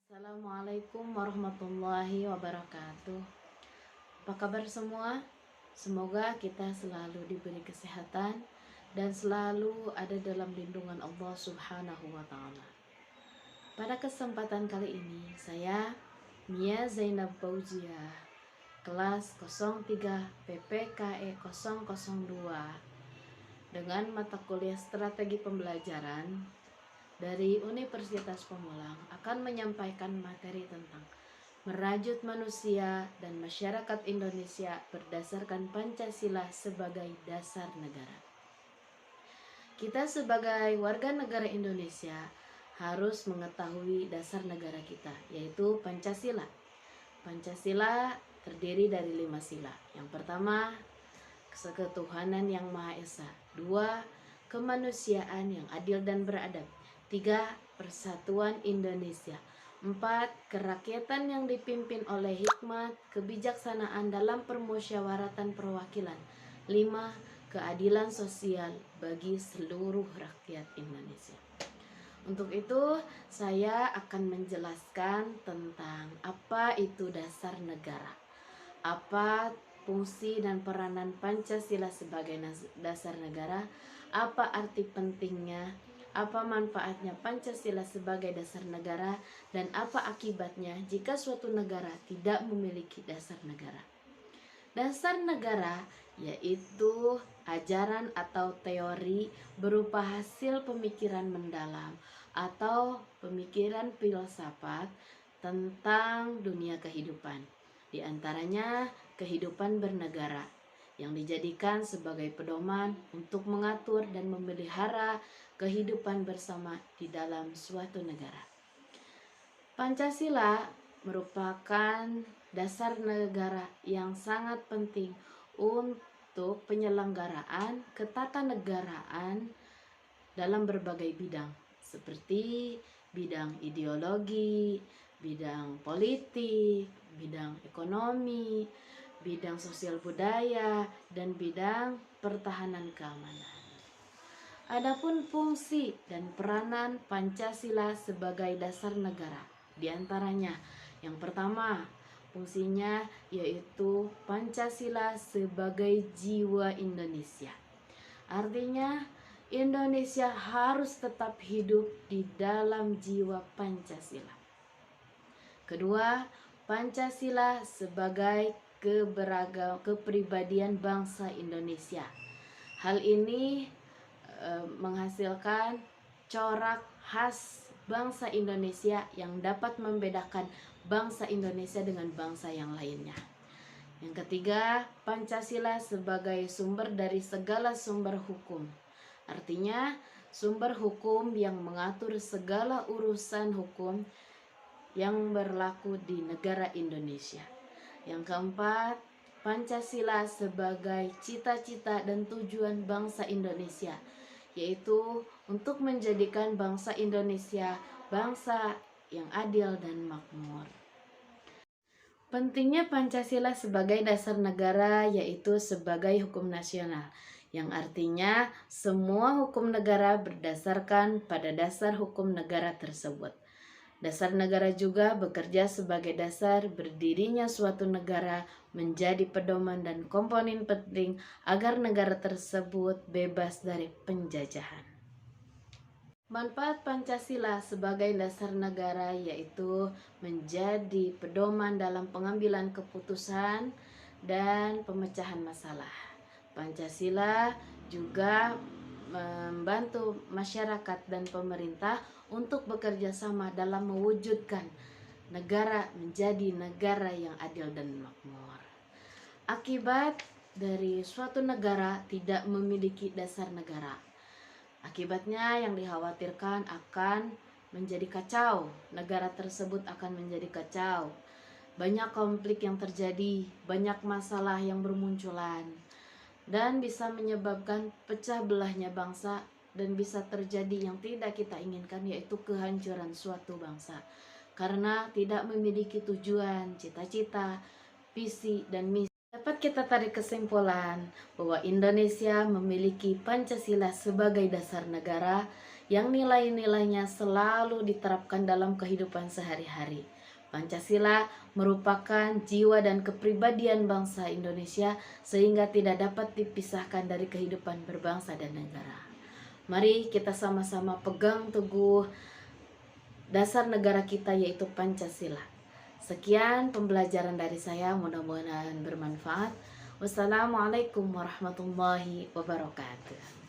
Assalamualaikum warahmatullahi wabarakatuh. Apa kabar semua? Semoga kita selalu diberi kesehatan dan selalu ada dalam lindungan Allah Subhanahu wa Ta'ala. Pada kesempatan kali ini, saya Mia Zainab Fauziah, kelas 03 PPKE 002, dengan mata kuliah Strategi Pembelajaran dari Universitas Pamulang akan menyampaikan materi tentang merajut manusia dan masyarakat Indonesia berdasarkan Pancasila sebagai dasar negara. Kita sebagai warga negara Indonesia harus mengetahui dasar negara kita, yaitu Pancasila. Pancasila terdiri dari 5 sila. Yang pertama, ketuhanan yang Maha Esa. 2, kemanusiaan yang adil dan beradab. 3, persatuan Indonesia. 4, kerakyatan yang dipimpin oleh hikmat, kebijaksanaan dalam permusyawaratan perwakilan. 5, keadilan sosial bagi seluruh rakyat Indonesia. Untuk itu, saya akan menjelaskan tentang apa itu dasar negara, apa fungsi dan peranan Pancasila sebagai dasar negara, apa arti pentingnya, apa manfaatnya Pancasila sebagai dasar negara, dan apa akibatnya jika suatu negara tidak memiliki dasar negara. Dasar negara yaitu ajaran atau teori berupa hasil pemikiran mendalam atau pemikiran filsafat tentang dunia kehidupan. Di antaranya kehidupan bernegara yang dijadikan sebagai pedoman untuk mengatur dan memelihara kehidupan bersama di dalam suatu negara. Pancasila merupakan dasar negara yang sangat penting untuk penyelenggaraan ketatanegaraan dalam berbagai bidang, seperti bidang ideologi, bidang politik, bidang ekonomi, bidang sosial budaya, dan bidang pertahanan keamanan. Adapun fungsi dan peranan Pancasila sebagai dasar negara, di antaranya yang pertama, fungsinya yaitu Pancasila sebagai jiwa Indonesia. Artinya, Indonesia harus tetap hidup di dalam jiwa Pancasila. Kedua, Pancasila sebagai kepribadian bangsa Indonesia. Hal ini menghasilkan corak khas bangsa Indonesia yang dapat membedakan bangsa Indonesia dengan bangsa yang lainnya. Yang ketiga, Pancasila sebagai sumber dari segala sumber hukum. Artinya, sumber hukum yang mengatur segala urusan hukum yang berlaku di negara Indonesia. Yang keempat, Pancasila sebagai cita-cita dan tujuan bangsa Indonesia, yaitu untuk menjadikan bangsa Indonesia bangsa yang adil dan makmur. Pentingnya Pancasila sebagai dasar negara yaitu sebagai hukum nasional, yang artinya semua hukum negara berdasarkan pada dasar hukum negara tersebut. Dasar negara juga bekerja sebagai dasar berdirinya suatu negara, menjadi pedoman dan komponen penting agar negara tersebut bebas dari penjajahan. Manfaat Pancasila sebagai dasar negara yaitu menjadi pedoman dalam pengambilan keputusan dan pemecahan masalah. Pancasila juga membantu masyarakat dan pemerintah untuk bekerja sama dalam mewujudkan negara menjadi negara yang adil dan makmur. Akibat dari suatu negara tidak memiliki dasar negara, akibatnya yang dikhawatirkan akan menjadi kacau. Negara tersebut akan menjadi kacau. Banyak konflik yang terjadi, banyak masalah yang bermunculan, dan bisa menyebabkan pecah belahnya bangsa dan bisa terjadi yang tidak kita inginkan, yaitu kehancuran suatu bangsa karena tidak memiliki tujuan, cita-cita, visi, dan misi. Dapat kita tarik kesimpulan bahwa Indonesia memiliki Pancasila sebagai dasar negara yang nilai-nilainya selalu diterapkan dalam kehidupan sehari-hari. Pancasila merupakan jiwa dan kepribadian bangsa Indonesia sehingga tidak dapat dipisahkan dari kehidupan berbangsa dan negara. Mari kita sama-sama pegang teguh dasar negara kita yaitu Pancasila. Sekian pembelajaran dari saya, mudah-mudahan bermanfaat. Wassalamualaikum warahmatullahi wabarakatuh.